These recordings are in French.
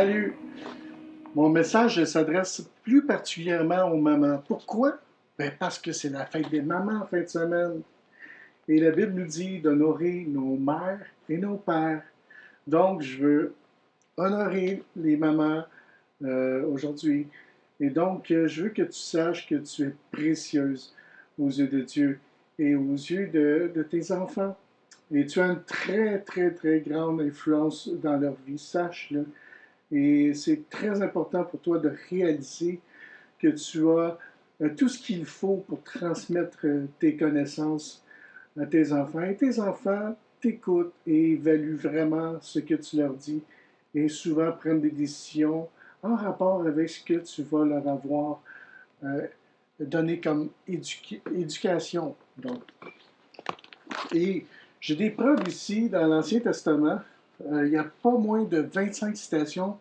Salut! Mon message s'adresse plus particulièrement aux mamans. Pourquoi? Ben parce que c'est la fête des mamans en fin de semaine. Et la Bible nous dit d'honorer nos mères et nos pères. Donc, je veux honorer les mamans aujourd'hui. Et donc, je veux que tu saches que tu es précieuse aux yeux de Dieu et aux yeux de tes enfants. Et tu as une très, très, très grande influence dans leur vie, sache-le. Et c'est très important pour toi de réaliser que tu as tout ce qu'il faut pour transmettre tes connaissances à tes enfants. Et tes enfants t'écoutent et évaluent vraiment ce que tu leur dis et souvent prennent des décisions en rapport avec ce que tu vas leur avoir euh, donné comme éducation. Donc. Et j'ai des preuves ici dans l'Ancien Testament. Il n'y a pas moins de 25 citations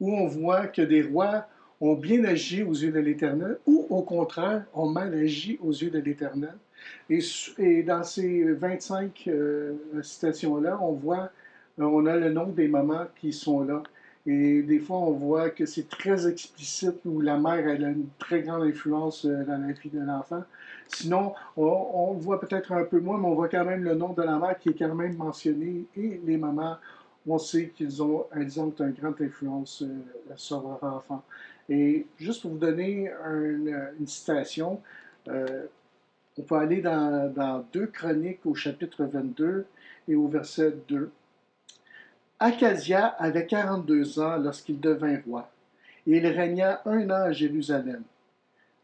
où on voit que des rois ont bien agi aux yeux de l'Éternel ou au contraire ont mal agi aux yeux de l'Éternel. Et dans ces 25 citations-là, on a le nom des mamans qui sont là. Et des fois, on voit que c'est très explicite où la mère elle a une très grande influence dans la vie de l'enfant. Sinon, on voit peut-être un peu moins, mais on voit quand même le nom de la mère qui est quand même mentionné. Et les mamans, on sait elles ont une grande influence sur leur enfant. Et juste pour vous donner une citation, on peut aller dans 2 Chroniques au chapitre 22 et au verset 2. Acasia avait 42 ans lorsqu'il devint roi, et il régna 1 an à Jérusalem.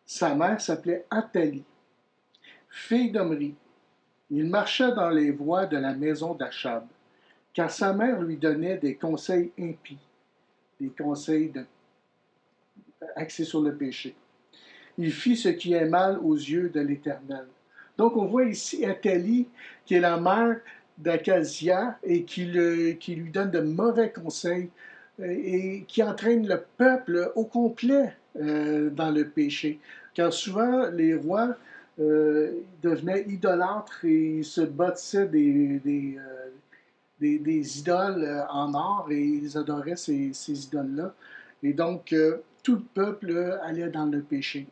Sa mère s'appelait Athalie, fille d'Omri. Il marcha dans les voies de la maison d'Achab, car sa mère lui donnait des conseils impies, des conseils axés sur le péché. Il fit ce qui est mal aux yeux de l'Éternel. Donc on voit ici Athalie, qui est la mère d'Acasia et qui lui donne de mauvais conseils et qui entraîne le peuple au complet dans le péché. Car souvent, les rois devenaient idolâtres et ils se bâtissaient des idoles en or et ils adoraient ces idoles-là. Et donc, tout le peuple allait dans le péché.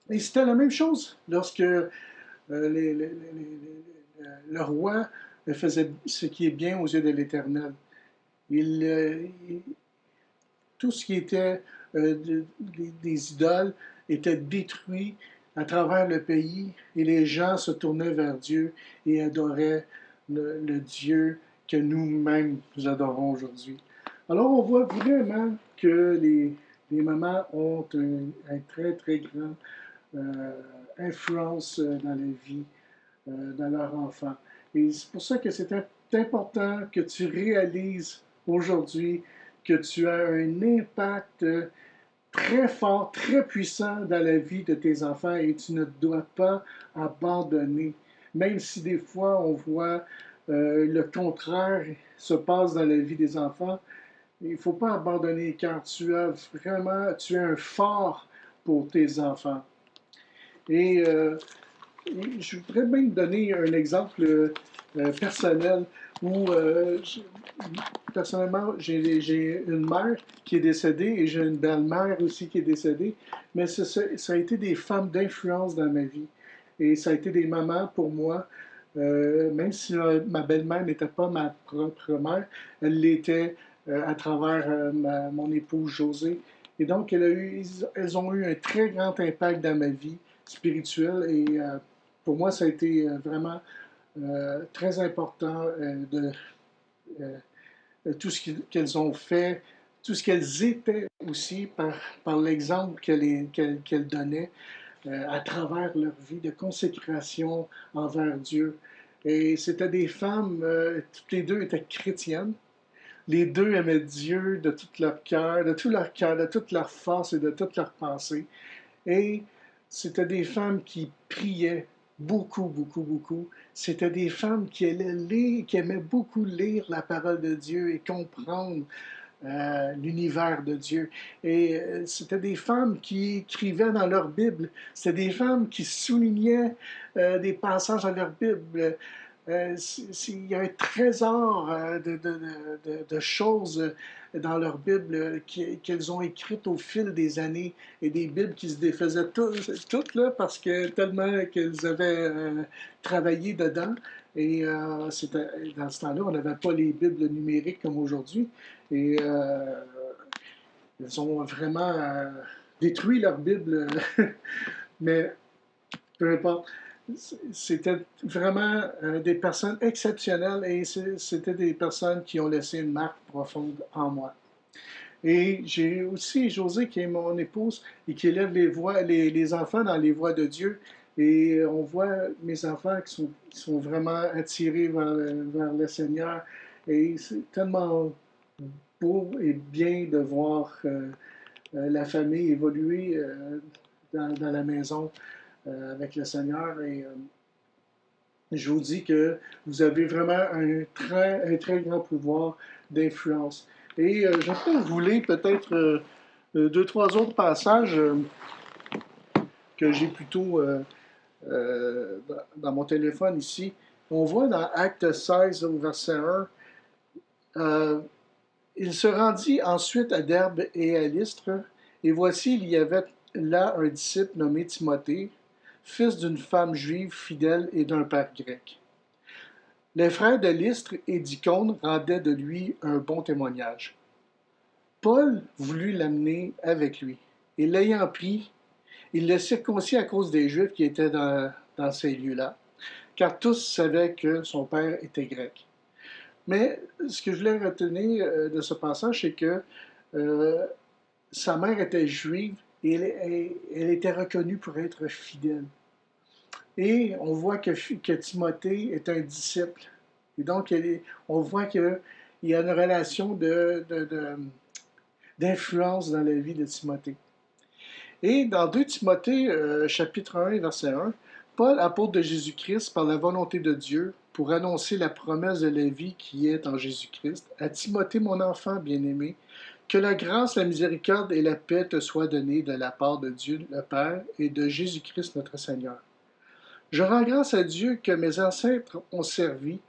Et c'était la même chose lorsque le roi faisait ce qui est bien aux yeux de l'Éternel. Tout ce qui était des idoles était détruit à travers le pays et les gens se tournaient vers Dieu et adoraient le Dieu que nous-mêmes nous adorons aujourd'hui. Alors on voit vraiment que les mamans ont un très très grand influence dans la vie, dans leur enfant. Et c'est pour ça que c'est important que tu réalises aujourd'hui que tu as un impact très fort, très puissant dans la vie de tes enfants et tu ne dois pas abandonner. Même si des fois on voit le contraire se passe dans la vie des enfants, il ne faut pas abandonner car tu as un phare pour tes enfants. Et je voudrais même donner un exemple personnel où, personnellement, j'ai une mère qui est décédée et j'ai une belle-mère aussi qui est décédée, mais ça a été des femmes d'influence dans ma vie. Et ça a été des mamans pour moi, même si ma belle-mère n'était pas ma propre mère, elle l'était à travers mon épouse Josée. Et donc, elles ont eu un très grand impact dans ma vie spirituelle et pour moi, ça a été vraiment très important tout ce qu'elles ont fait, tout ce qu'elles étaient aussi par l'exemple qu'elles donnaient à travers leur vie de consécration envers Dieu. Et c'était des femmes, toutes les deux étaient chrétiennes. Les deux aimaient Dieu de tout leur cœur, de toute leur force et de toute leur pensée. Et c'était des femmes qui priaient beaucoup, beaucoup, beaucoup. C'était des femmes qui aimaient beaucoup lire la parole de Dieu et comprendre l'univers de Dieu. Et c'était des femmes qui écrivaient dans leur Bible. C'était des femmes qui soulignaient des passages dans leur Bible. Il y a un trésor de choses dans leur Bible qu'elles ont écrites au fil des années et des Bibles qui se défaisaient toutes là, parce que tellement qu'elles avaient travaillé dedans. Et dans ce temps-là, on n'avait pas les Bibles numériques comme aujourd'hui. Et elles ont vraiment détruit leur Bible. Mais peu importe. C'était vraiment des personnes exceptionnelles et c'était des personnes qui ont laissé une marque profonde en moi. Et j'ai aussi Josée, qui est mon épouse, et qui élève les enfants dans les voies de Dieu. Et on voit mes enfants qui sont vraiment attirés vers le Seigneur. Et c'est tellement beau et bien de voir la famille évoluer dans la maison avec le Seigneur. Et je vous dis que vous avez vraiment un très grand pouvoir d'influence. Et je peux vous lire peut-être deux, trois autres passages que j'ai plutôt dans mon téléphone ici. On voit dans Acte 16 au verset 1, il se rendit ensuite à Derbe et à Lystre, et voici, il y avait là un disciple nommé Timothée, fils d'une femme juive fidèle et d'un père grec. Les frères de Lystre et d'Icône rendaient de lui un bon témoignage. Paul voulut l'amener avec lui, et l'ayant pris, il le circoncit à cause des Juifs qui étaient dans ces lieux-là, car tous savaient que son père était grec. Mais ce que je voulais retenir de ce passage, c'est que euh, sa mère était juive et elle était reconnue pour être fidèle. Et on voit que Timothée est un disciple. Et donc, on voit qu'il y a une relation d'influence dans la vie de Timothée. Et dans 2 Timothée, chapitre 1, verset 1, Paul, apôtre de Jésus-Christ, par la volonté de Dieu, pour annoncer la promesse de la vie qui est en Jésus-Christ, à Timothée, mon enfant bien-aimé, que la grâce, la miséricorde et la paix te soient données de la part de Dieu le Père et de Jésus-Christ notre Seigneur. Je rends grâce à Dieu que mes ancêtres ont servi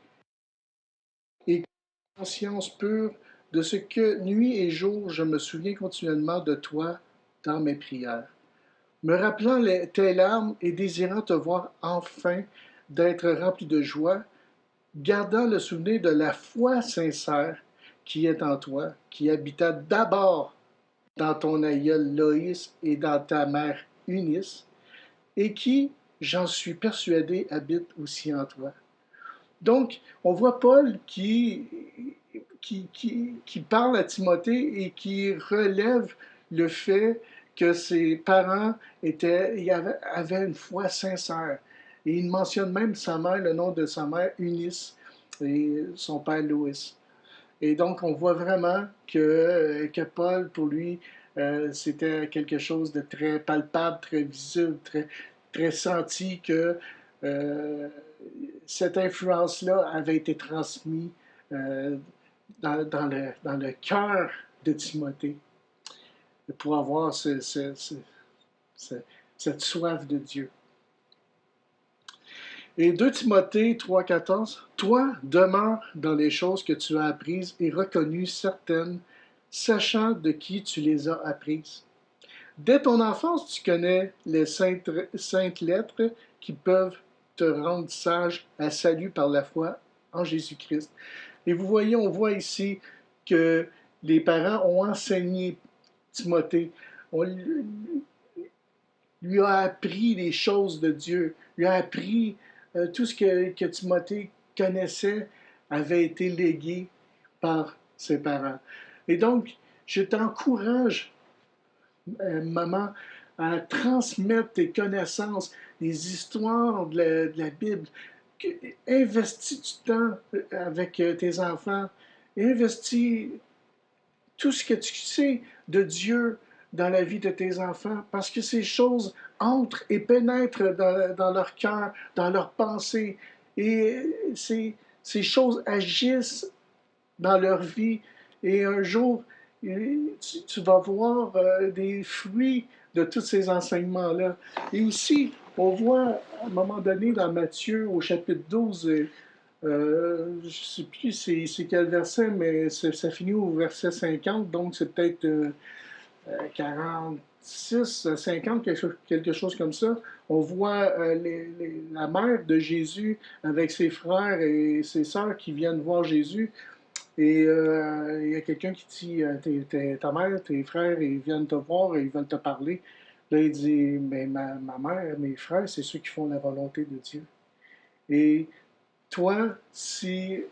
et conscience pure de ce que nuit et jour je me souviens continuellement de toi dans mes prières, me rappelant tes larmes et désirant te voir enfin d'être rempli de joie, gardant le souvenir de la foi sincère qui est en toi, qui habita d'abord dans ton aïeul Loïs et dans ta mère Eunice, et qui, j'en suis persuadé, habite aussi en toi. Donc, on voit Paul qui parle à Timothée et qui relève le fait que ses parents avaient une foi sincère. Et il mentionne même sa mère, le nom de sa mère, Eunice, et son père, Louis. Et donc, on voit vraiment que Paul, pour lui, c'était quelque chose de très palpable, très visible, très senti, que euh, cette influence-là avait été transmise euh, dans le cœur de Timothée pour avoir cette soif de Dieu. Et 2 Timothée 3,14, toi demeure dans les choses que tu as apprises et reconnues certaines, sachant de qui tu les as apprises. Dès ton enfance, tu connais les saintes lettres qui peuvent te rendre sage à salut par la foi en Jésus-Christ. Et vous voyez, on voit ici que les parents ont enseigné Timothée. On lui a appris les choses de Dieu, lui a appris tout ce que Timothée connaissait avait été légué par ses parents. Et donc, je t'encourage, maman, à transmettre tes connaissances, les histoires de la Bible. Investis du temps avec tes enfants. Investis tout ce que tu sais de Dieu dans la vie de tes enfants, parce que ces choses entrent et pénètrent dans leur cœur, dans leurs pensées, et ces choses agissent dans leur vie, et un jour, tu vas voir des fruits de tous ces enseignements-là. Et aussi, on voit à un moment donné dans Matthieu, au chapitre 12, Je ne sais plus c'est quel verset, mais ça finit au verset 50, donc c'est peut-être 46, 50, quelque chose comme ça. On voit la mère de Jésus avec ses frères et ses sœurs qui viennent voir Jésus. Et il y a quelqu'un qui dit ta mère, tes frères, ils viennent te voir et ils veulent te parler. Là, il dit mais ma mère, mes frères, c'est ceux qui font la volonté de Dieu. Et toi, si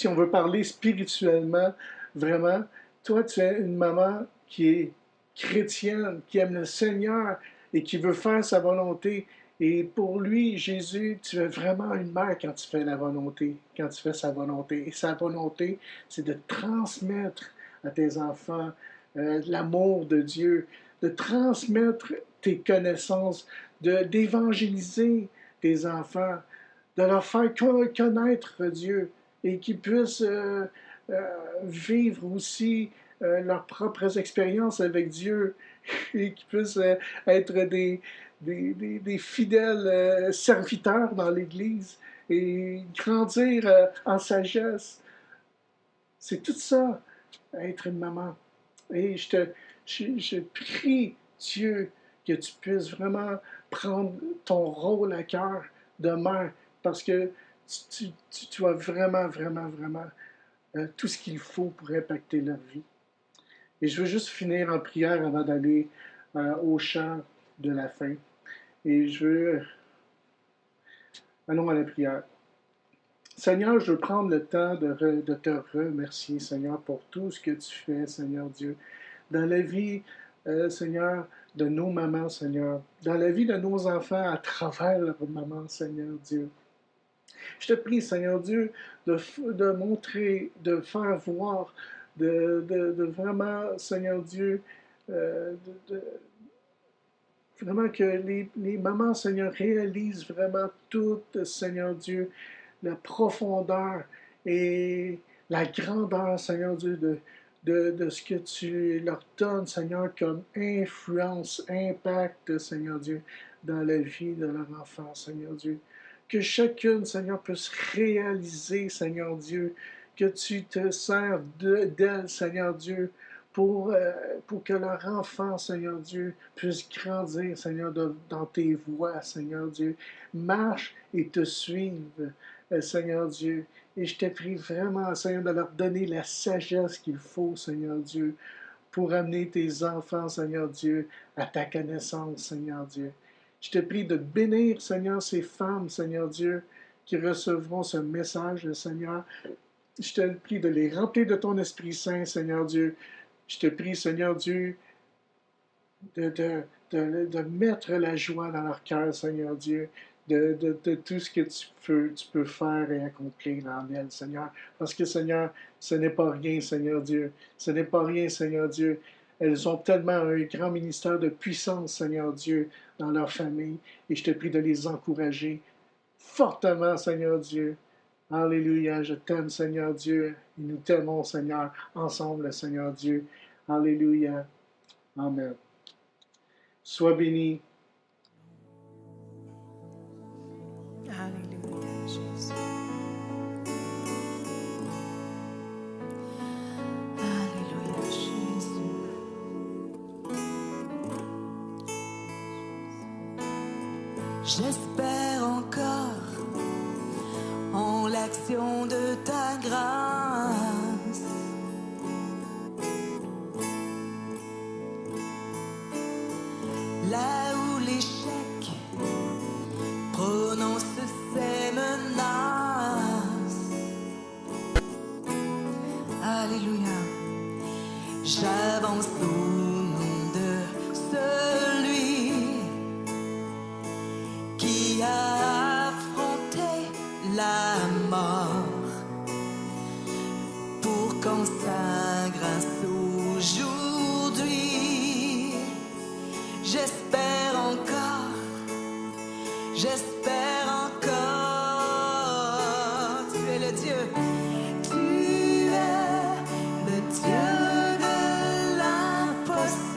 on veut parler spirituellement, vraiment, toi, tu es une maman qui est chrétienne, qui aime le Seigneur et qui veut faire sa volonté. Et pour lui, Jésus, tu es vraiment une mère quand tu fais la volonté, quand tu fais sa volonté. Et sa volonté, c'est de transmettre à tes enfants l'amour de Dieu, de transmettre tes connaissances, d'évangéliser tes enfants, de leur faire connaître Dieu et qu'ils puissent vivre aussi leurs propres expériences avec Dieu et qu'ils puissent être des fidèles serviteurs dans l'Église et grandir en sagesse. C'est tout ça, être une maman. Et je prie Dieu que tu puisses vraiment prendre ton rôle à cœur de mère parce que tu as vraiment, vraiment, vraiment tout ce qu'il faut pour impacter leur vie. Et je veux juste finir en prière avant d'aller au chant de la fin. Et allons à la prière. Seigneur, je veux prendre le temps de te remercier, Seigneur, pour tout ce que tu fais, Seigneur Dieu, dans la vie, Seigneur, de nos mamans, Seigneur, dans la vie de nos enfants à travers leurs mamans, Seigneur Dieu. Je te prie, Seigneur Dieu, de montrer, de faire voir, de vraiment, Seigneur Dieu, de vraiment que les mamans, Seigneur, réalisent vraiment toute, Seigneur Dieu, la profondeur et la grandeur, Seigneur Dieu, de ce que tu leur donnes, Seigneur, comme influence, impact, Seigneur Dieu, dans la vie de leur enfant, Seigneur Dieu. Que chacune, Seigneur, puisse réaliser, Seigneur Dieu, que tu te sers d'elle, Seigneur Dieu, pour que leur enfant, Seigneur Dieu, puisse grandir, Seigneur, dans tes voies, Seigneur Dieu. Marche et te suive, Seigneur Dieu. Et je te prie vraiment, Seigneur, de leur donner la sagesse qu'il faut, Seigneur Dieu, pour amener tes enfants, Seigneur Dieu, à ta connaissance, Seigneur Dieu. Je te prie de bénir, Seigneur, ces femmes, Seigneur Dieu, qui recevront ce message, Seigneur. Je te prie de les remplir de ton Esprit Saint, Seigneur Dieu. Je te prie, Seigneur Dieu, de mettre la joie dans leur cœur, Seigneur Dieu, de tout ce que tu peux faire et accomplir en elles, Seigneur. Parce que, Seigneur, ce n'est pas rien, Seigneur Dieu. Ce n'est pas rien, Seigneur Dieu. Elles ont tellement un grand ministère de puissance, Seigneur Dieu, dans leur famille. Et je te prie de les encourager fortement, Seigneur Dieu. Alléluia, je t'aime, Seigneur Dieu. Et nous t'aimons, Seigneur, ensemble, Seigneur Dieu. Alléluia. Amen. Sois béni. Alléluia, Jésus. Alléluia, Jésus. J'espère encore en l'action de ta grâce. Là où l'échec prononce ses menaces. Alléluia. J'avance au nom de celui qui a affronté la mort pour qu'en sa grâce aujourd'hui j'espère encore, j'espère encore. Tu es le Dieu, tu es le Dieu de l'impossible.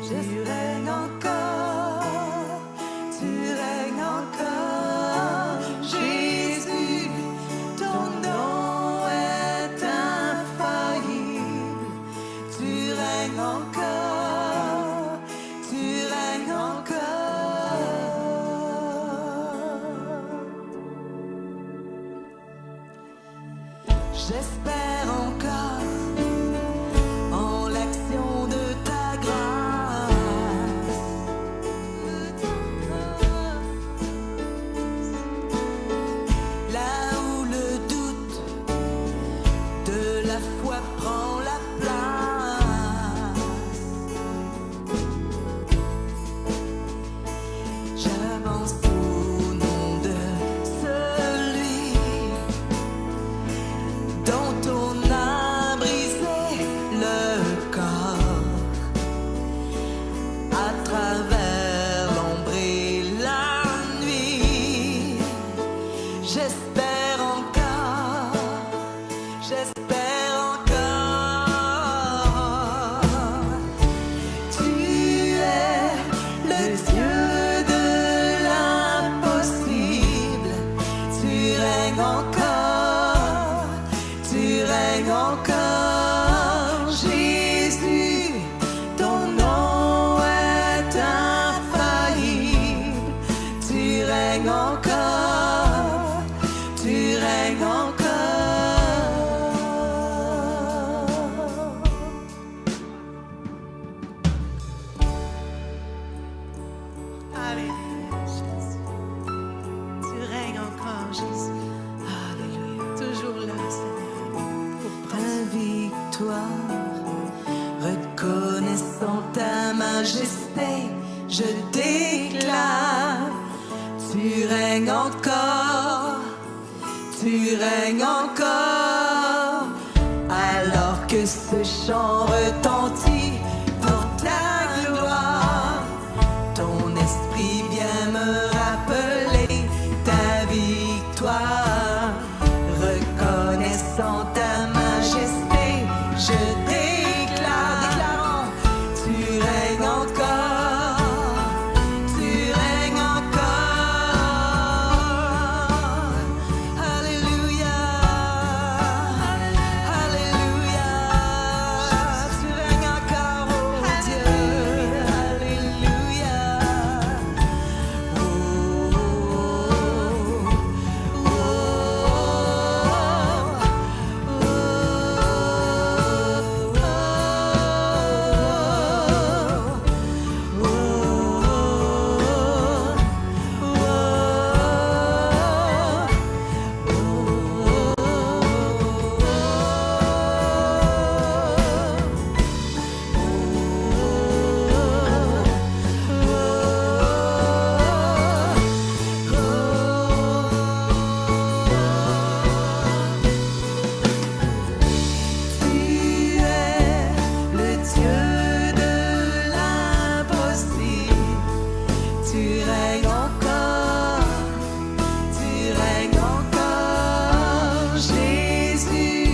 Tu règnes encore, tu règnes encore. Jésus, règnes encore, tu règnes encore. J'espère encore en l'action de ta grâce. Là où le doute de la foi prend la place, j'avance au nom de celui dont on a brisé le corps à travers l'ombre et la nuit. J'espère encore, j'espère encore. Tu es le Dieu de l'impossible, tu règnes encore, tu règnes encore. Jésus, ton nom est infaillible, tu règnes encore, tu règnes encore. Alléluia, Jésus. Tu règnes encore, Jésus. Alléluia. Toujours là, Seigneur. Ta victoire, reconnaissant ta majesté, je déclare, tu règnes encore, tu règnes encore. Alors que ce chant retentit pour ta gloire, ton esprit vient me rappeler ta victoire. Reconnaissant ta majesté, je déclare, déclarant, tu règnes encore, tu règnes encore. Alléluia, alléluia, tu règnes encore, oh Dieu, alléluia. Tu es le Dieu de l'impossible, tu règnes encore, tu règnes encore. Jésus,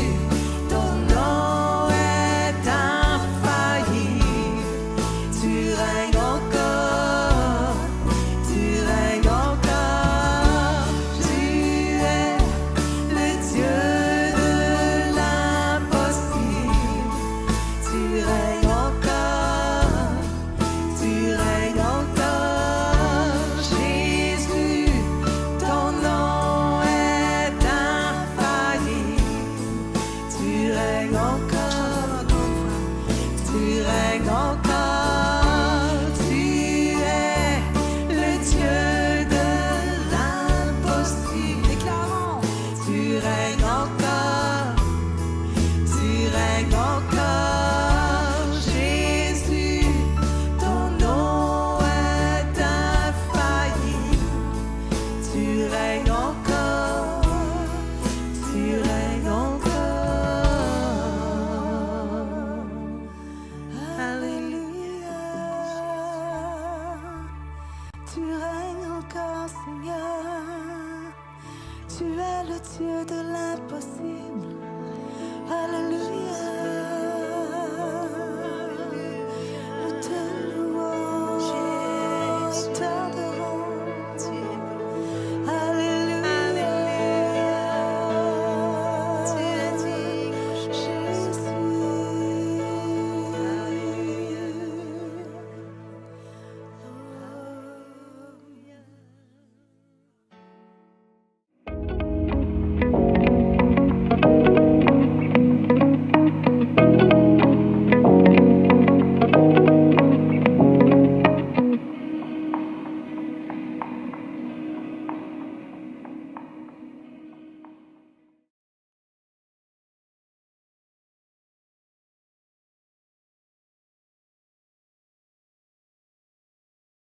ton nom est infaillible, tu règnes encore, tu règnes encore. Tu es le Dieu de l'impossible, tu règnes encore, tu règnes encore. Jésus, ton nom est infaillible, tu règnes encore, tu règnes encore. Tu es le Dieu de l'impossible, déclarons, tu règnes encore, tu règnes encore. Jésus, ton nom est infaillible, tu règnes encore, tu règnes encore. Alléluia, tu règnes encore, Seigneur. Tu es le Dieu de l'impossible. Alléluia.